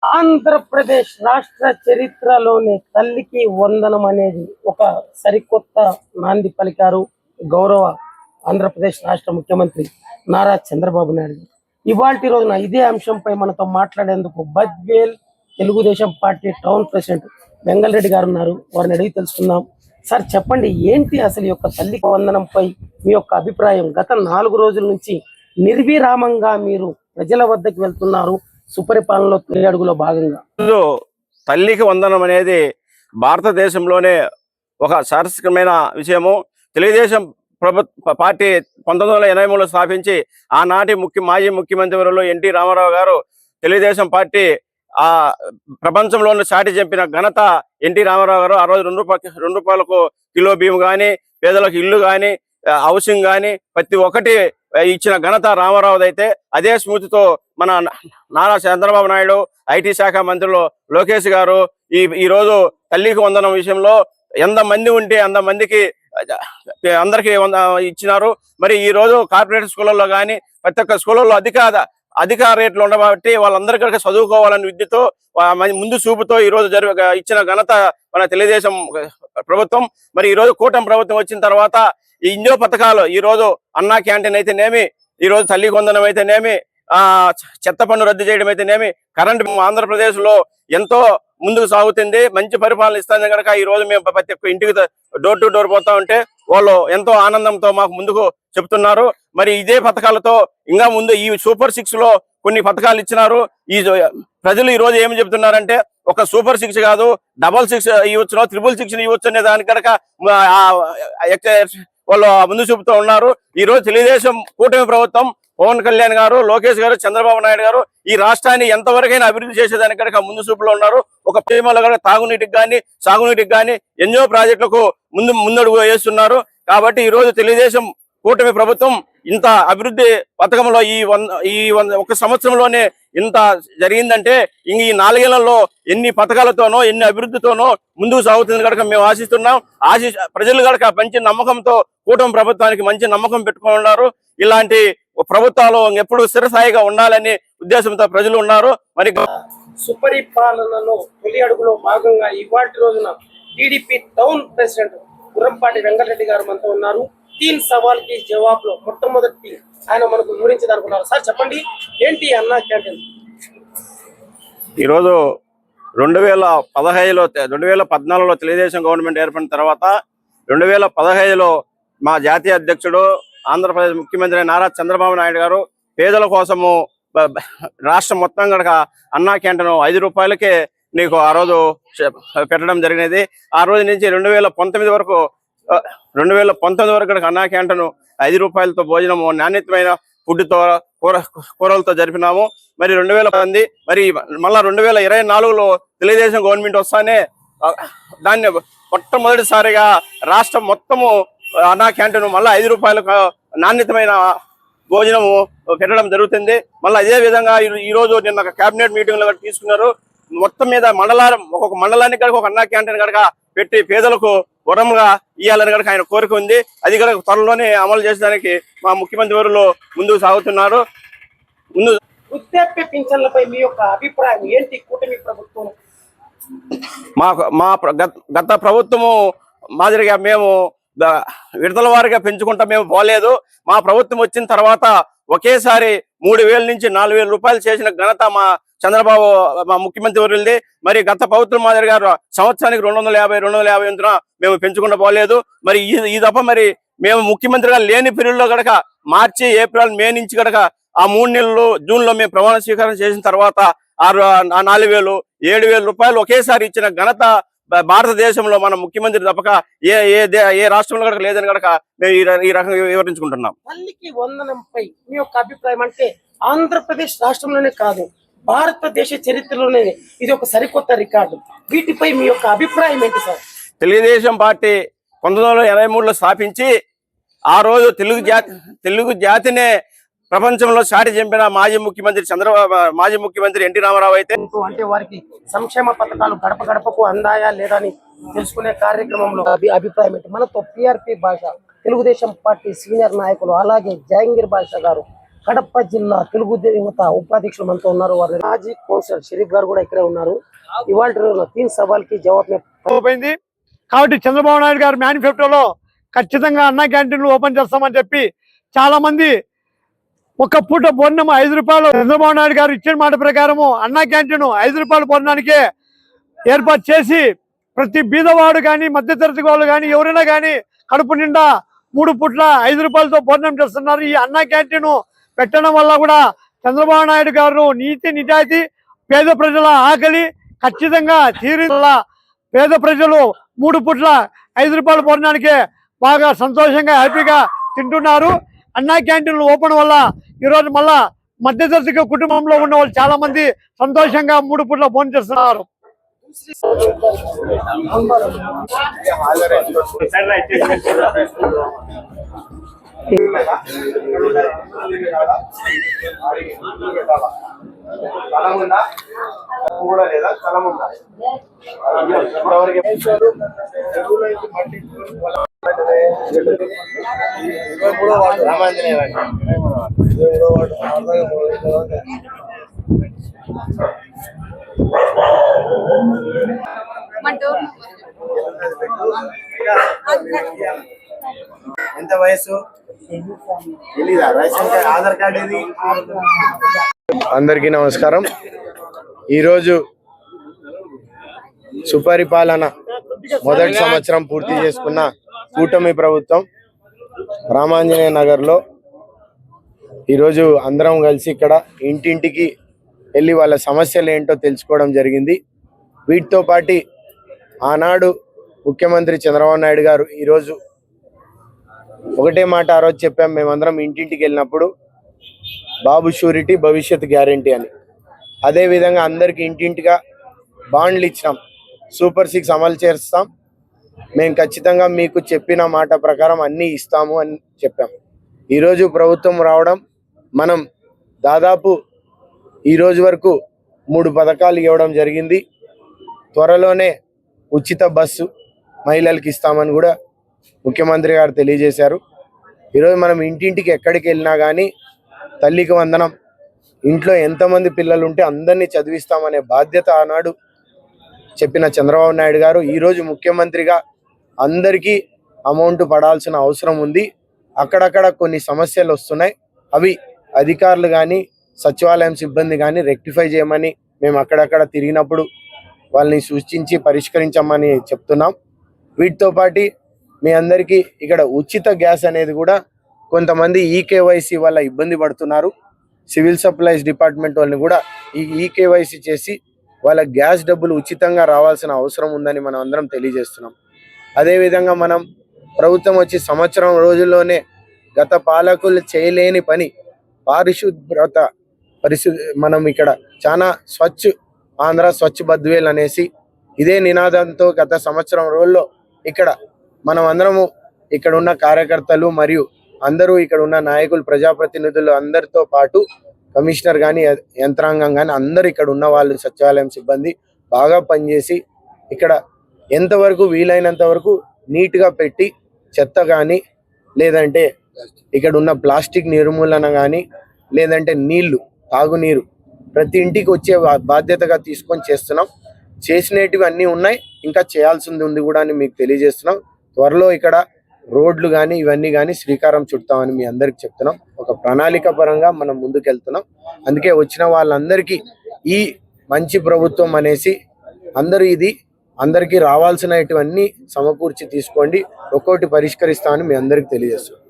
ఆంధ్రప్రదేశ్ రాష్ట్ర చరిత్రలోనే తల్లికి వందనం అనేది ఒక సరికొత్త నాంది పలికారు గౌరవ ఆంధ్రప్రదేశ్ రాష్ట్ర ముఖ్యమంత్రి నారా చంద్రబాబు నాయుడు గారు. ఇవాల్టి రోజున ఇదే అంశంపై మనతో మాట్లాడేందుకు Badvel Telugu Desam party town president Vengalreddy గారు ఉన్నారు. వారిని అడిగి తెలుసుకుందాం. సార్ చెప్పండి, ఏంటి అసలు ఈ యొక్క తల్లికి వందనంపై మీ యొక్క అభిప్రాయం? గత 4 రోజుల నుంచి నిర్విరామంగా మీరు ప్రజల వద్దకు వెళ్తున్నారు సుపరిపాలనలో తొలి అడుగులో భాగంగా. తల్లికి వందనం అనేది భారతదేశంలోనే ఒక సాంస్కృతికమైన విషయము. తెలుగుదేశం పార్టీ 1983లో స్థాపించి ఆనాటి మాజీ ముఖ్యమంత్రి వర్యులు ఎన్టీ రామారావు గారు తెలుగుదేశం పార్టీ ప్రపంచంలోనే చాటి చంపిన ఘనత ఎన్టీ రామారావు గారు. ఆ రోజు ₹2 కిలో బియ్యం కానీ, పేదలకు ఇల్లు కానీ, హౌసింగ్ కానీ ప్రతి ఒక్కటి ఇచ్చిన ఘనత రామారావు అయితే, అదే స్మృతితో మన నారా చంద్రబాబు నాయుడు, ఐటీ శాఖ మంత్రులు లోకేష్ గారు ఈ రోజు తల్లికి వందనం విషయంలో ఎంతమంది ఉంటే అంతమందికి అందరికి ఇచ్చినారు. మరి ఈ రోజు కార్పొరేట్ స్కూళ్ళల్లో కానీ ప్రతి ఒక్క స్కూళ్ళల్లో అధిక రేట్లు ఉండబట్టి వాళ్ళందరికీ చదువుకోవాలని విద్యతో ముందు చూపుతో ఈ రోజు ఇచ్చిన ఘనత మన తెలుగుదేశం ప్రభుత్వం. మరి ఈ రోజు కూటమి ప్రభుత్వం వచ్చిన తర్వాత ఈ ఎన్నో పథకాలు, ఈ రోజు అన్నా క్యాంటీన్ అయితేనేమి, ఈ రోజు తల్లి వందనం అయితేనేమి, చెత్త పన్ను రద్దు చేయడం అయితేనేమి, కరెంటు ఆంధ్రప్రదేశ్ లో ఎంతో ముందుకు సాగుతుంది, మంచి పరిపాలన ఇస్తుంది కనుక ఈ రోజు మేము ప్రతి ఒక్క ఇంటికి డోర్ టు డోర్ పోతా ఉంటే వాళ్ళు ఎంతో ఆనందంతో మాకు ముందుకు చెప్తున్నారు. మరి ఇదే పథకాలతో ఇంకా ముందు ఈ సూపర్ 6 లో కొన్ని పథకాలు ఇచ్చినారు. ఈ ప్రజలు ఈ రోజు ఏమి చెప్తున్నారంటే, ఒక సూపర్ 6 కాదు, డబల్ 6 ఇవ్వచ్చు, ట్రిపుల్ 6 ఇవ్వచ్చు అనే దాని కనుక వాళ్ళు ముందు చూపుతూ ఉన్నారు. ఈ రోజు తెలుగుదేశం కూటమి ప్రభుత్వం, పవన్ కళ్యాణ్ గారు, లోకేష్ గారు, చంద్రబాబు నాయుడు గారు ఈ రాష్ట్రాన్ని ఎంతవరకైనా అభివృద్ధి చేసేదానికి కనుక ముందు చూపులో ఉన్నారు. ఒక ప్రేమలో కనుక తాగునీటికి కానీ, సాగునీటికి కానీ ఎన్నో ప్రాజెక్టులకు ముందడుగు వేస్తున్నారు. కాబట్టి ఈ రోజు తెలుగుదేశం కూటమి ప్రభుత్వం ఇంత అభివృద్ధి పథకంలో ఈ ఒక సంవత్సరంలోనే ఇంత జరిగిందంటే ఇంక ఈ 4 ఏళ్లలో ఎన్ని పథకాలతోనో ఎన్ని అభివృద్ధితోనో ముందుకు సాగుతుంది కనుక మేము ఆశిస్తున్నాం. ప్రజలు కనుక మంచి నమ్మకంతో కూటమి ప్రభుత్వానికి మంచి నమ్మకం పెట్టుకున్నారు. ఇలాంటి ప్రభుత్వాలు ఎప్పుడు స్థిరస్థాయిగా ఉండాలని ఉద్దేశంతో ప్రజలు ఉన్నారు. మరి సుపరిపాలనలో తొలి అడుగులో భాగంగా ఇవాటి రోజున TDP town president Gurrampati Venkatareddy గారు మనతో ఉన్నారు. 3 సవాల్ కి జవాబులో మొట్టమొదటి ఆయన మనకు వివరించదనుకున్నారు. సార్ చెప్పండి, ఏంటి అన్నా క్యాంటీన్? ఈరోజు 2014లో తెలుగుదేశం గవర్నమెంట్ ఏర్పడిన తర్వాత 2015లో మా జాతీయ అధ్యక్షుడు ఆంధ్రప్రదేశ్ ముఖ్యమంత్రి నారా చంద్రబాబు నాయుడు గారు పేదల కోసము రాష్ట్రం మొత్తం కనుక అన్నా క్యాంటీన్ ₹5కే నీకు ఆ రోజు పెట్టడం జరిగినది. ఆ రోజు నుంచి 2019 వరకు అన్నా క్యాంటీన్ ₹5తో భోజనము, నాణ్యతమైన ఫుడ్తో, కూరలతో జరిపినాము. మరి 2010 మరి మళ్ళా 2024లో తెలుగుదేశం గవర్నమెంట్ వస్తానే దాన్ని మొట్టమొదటిసారిగా రాష్ట్రం మొత్తము అన్నా క్యాంటీన్ మళ్ళీ ₹5 నాణ్యతమైన భోజనము పెట్టడం జరుగుతుంది. మళ్ళీ అదే విధంగా ఈ రోజు నిన్న కేబినెట్ మీటింగ్ లో తీసుకున్నారు. మొత్తం మీద ఒక్కొక్క మండలానికి కనుక ఒక అన్నా క్యాంటీన్ కనుక పెట్టి పేదలకు వరంగా ఇవ్వాలని కనుక ఆయన కోరిక ఉంది. అది కనుక త్వరలోనే అమలు చేసేదానికి మా ముఖ్యమంత్రి వర్యులు ముందుకు సాగుతున్నారు. వృద్ధాప్య పింఛన్లపై మీ యొక్క అభిప్రాయం ఏంటి? కూటమి ప్రభుత్వం మా గత ప్రభుత్వము మాదిరిగా మేము విడతల వారిగా పెంచుకుంటా మేము పోలేదు. మా ప్రభుత్వం వచ్చిన తర్వాత ఒకేసారి 3,000 నుంచి 4,000 రూపాయలు చేసిన ఘనత మా చంద్రబాబు మా ముఖ్యమంత్రి వర్యులది. మరి గత ప్రభుత్వం మాదిరి గారు సంవత్సరానికి 250 మేము పెంచుకుంటూ పోలేదు. మరి ఈ దఫ మరి మేము ముఖ్యమంత్రిగా లేని పీరియడ్లో గనక మార్చి, ఏప్రిల్, మే నుంచి గనక ఆ 3 నెలలు జూన్లో మేము ప్రమాణ స్వీకారం చేసిన తర్వాత 4,000, 7,000 రూపాయలు ఒకేసారి ఇచ్చిన ఘనత భారతదేశంలో మన ముఖ్యమంత్రి తప్పక ఏ రాష్ట్రంలో కనుక లేదని కనుక మేము ఈ రకంగా వివరించుకుంటున్నాం. తల్లికి వందనంపై మీ యొక్క అభిప్రాయం అంటే ఆంధ్రప్రదేశ్ రాష్ట్రంలోనే కాదు, భారతదేశ చరిత్రలోనే ఇది ఒక సరికొత్త రికార్డు. వీటిపై మీ యొక్క అభిప్రాయం ఏంటి సార్? తెలుగుదేశం పార్టీ 1983లో స్థాపించి ఆ రోజు తెలుగు జాతినే ప్రపంచంలో చాటి చంపిన మాజీ ముఖ్యమంత్రి ఎన్టీ రామారావు అయితే, అంటే వారికి సంక్షేమ పథకాలు గడప గడపకు అందాయా లేదా అని తెలుసుకునే కార్యక్రమంలో అభిప్రాయం ఏంటి? మనతో పిఆర్పి భాష, తెలుగుదేశం పార్టీ సీనియర్ నాయకులు, అలాగే జహంగీర్ భాష గారు కడప జిల్లా తెలుగు యువత ఉపాధ్యక్షులు మనతో ఉన్నారు. వారి మాజీ కౌన్సిలర్ షరీఫ్ గారు కూడా ఇక్కడే ఉన్నారు. ఇవాళ రోజున 3 సవాల్కి జవాబు పోయింది కాబట్టి చంద్రబాబు నాయుడు గారు మేనిఫెస్టోలో ఖచ్చితంగా అన్న క్యాంటీన్లు ఓపెన్ చేస్తామని చెప్పి చాలా మంది ఒక పూట భోజనం 5 రూపాయలు చంద్రబాబు నాయుడు గారు ఇచ్చిన మాట ప్రకారము అన్న క్యాంటీన్ 5 రూపాయల భోజనానికే ఏర్పాటు చేసి ప్రతి బీదవాడు కానీ మధ్యతరగతి వాళ్ళు కానీ ఎవరైనా కానీ కడుపు నిండా 3 పూట్ల 5 రూపాయలతో భోజనం చేస్తున్నారు. ఈ అన్న క్యాంటీన్ పెట్టడం వల్ల కూడా చంద్రబాబు నాయుడు గారు నీతి నిజాయితీ పేద ప్రజల ఆకలి ఖచ్చితంగా తీరిన పేద ప్రజలు 3 పూట్ల 5 రూపాయల భోజనానికే బాగా సంతోషంగా హ్యాపీగా తింటున్నారు. అన్నా క్యాంటీన్లు ఓపెన్ వల్ల ఈరోజు మళ్ళా మధ్యతరగతి కుటుంబంలో ఉన్న వాళ్ళు చాలా మంది సంతోషంగా 3 పూట్ల భోజనం చేస్తున్నారు. ఎంత వయసు తెలీదా? రేషన్ కార్డు, ఆధార్ కార్డు ఏది? అందరికీ నమస్కారం. ఈరోజు సుపరిపాలన మొదటి సంవత్సరం పూర్తి చేసుకున్న కూటమి ప్రభుత్వం రామాంజనేయ నగర్లో ఈరోజు అందరం కలిసి ఇక్కడ ఇంటింటికి వెళ్ళి వాళ్ళ సమస్యలు ఏంటో తెలుసుకోవడం జరిగింది. వీటితో పాటు ఆనాడు ముఖ్యమంత్రి చంద్రబాబు నాయుడు గారు ఈరోజు ఒకటే మాట ఆ రోజు చెప్పాం, మేమందరం ఇంటింటికి వెళ్ళినప్పుడు బాబు షూరిటీ భవిష్యత్ గ్యారంటీ అని. అదేవిధంగా అందరికి ఇంటింటిగా బాండ్లు ఇచ్చినాం, సూపర్ 6 అమలు చేస్తాం, మేము ఖచ్చితంగా మీకు చెప్పిన మాట ప్రకారం అన్నీ ఇస్తాము అని చెప్పాం. ఈరోజు ప్రభుత్వం రావడం మనం దాదాపు ఈరోజు వరకు 3 పథకాలు ఇవ్వడం జరిగింది. త్వరలోనే ఉచిత బస్సు మహిళలకు ఇస్తామని కూడా ముఖ్యమంత్రి గారు తెలియజేశారు. ఈరోజు మనం ఇంటింటికి ఎక్కడికి వెళ్ళినా కానీ తల్లికి వందనం, ఇంట్లో ఎంతమంది పిల్లలు ఉంటే అందరినీ చదివిస్తామనే బాధ్యత ఆనాడు చెప్పిన చంద్రబాబు నాయుడు గారు ఈరోజు ముఖ్యమంత్రిగా అందరికీ అమౌంట్ పడాల్సిన అవసరం ఉంది. అక్కడక్కడ కొన్ని సమస్యలు వస్తున్నాయి, అవి అధికారులు కానీ సచివాలయం సిబ్బంది కానీ రెక్టిఫై చేయమని మేము అక్కడక్కడ తిరిగినప్పుడు వాళ్ళని సూచించి పరిష్కరించమని చెప్తున్నాం. వీటితో పాటు మీ అందరికీ ఇక్కడ ఉచిత గ్యాస్ అనేది కూడా కొంతమంది ఈకేవైసీ వల్ల ఇబ్బంది పడుతున్నారు. సివిల్ సప్లైస్ డిపార్ట్మెంట్ వాళ్ళని కూడా ఈ ఈకేవైసీ చేసి వాళ్ళ గ్యాస్ డబ్బులు ఉచితంగా రావాల్సిన అవసరం ఉందని మనం అందరం తెలియజేస్తున్నాం. అదేవిధంగా మనం ప్రభుత్వం వచ్చి సంవత్సరం రోజుల్లోనే గత పాలకులు చేయలేని పని పారిశుభ్రత మనం ఇక్కడ చాలా ఆంధ్ర స్వచ్ఛ బద్వేల్ అనేసి ఇదే నినాదంతో గత సంవత్సరం రోజుల్లో ఇక్కడ మనం అందరము ఇక్కడ ఉన్న కార్యకర్తలు మరియు అందరూ ఇక్కడ ఉన్న నాయకులు ప్రజాప్రతినిధులు అందరితో పాటు కమిషనర్ కానీ యంత్రాంగం కానీ అందరు ఇక్కడ ఉన్న వాళ్ళు సచివాలయం సిబ్బంది బాగా పనిచేసి ఇక్కడ ఎంతవరకు వీలైనంత వరకు నీట్గా పెట్టి చెత్త కానీ లేదంటే ఇక్కడ ఉన్న ప్లాస్టిక్ నిర్మూలన కానీ లేదంటే నీళ్లు తాగునీరు ప్రతి ఇంటికి వచ్చే బాధ్యతగా తీసుకొని చేస్తున్నాం. చేసినవి అన్నీ ఉన్నాయి, ఇంకా చేయాల్సింది ఉంది కూడా అని మీకు తెలియజేస్తున్నాం. త్వరలో ఇక్కడ రోడ్లు కానీ ఇవన్నీ కానీ శ్రీకారం చుడతామని మీ అందరికి చెప్తున్నాం. ఒక ప్రణాళిక పరంగా మనం ముందుకెళ్తున్నాం. అందుకే వచ్చిన వాళ్ళందరికీ ఈ మంచి ప్రభుత్వం అనేసి అందరూ ఇది అందరికీ రావాల్సినటువన్నీ సమకూర్చి తీసుకోండి, ఒక్కోటి పరిష్కరిస్తామని మీ అందరికి తెలియజేస్తున్నాం.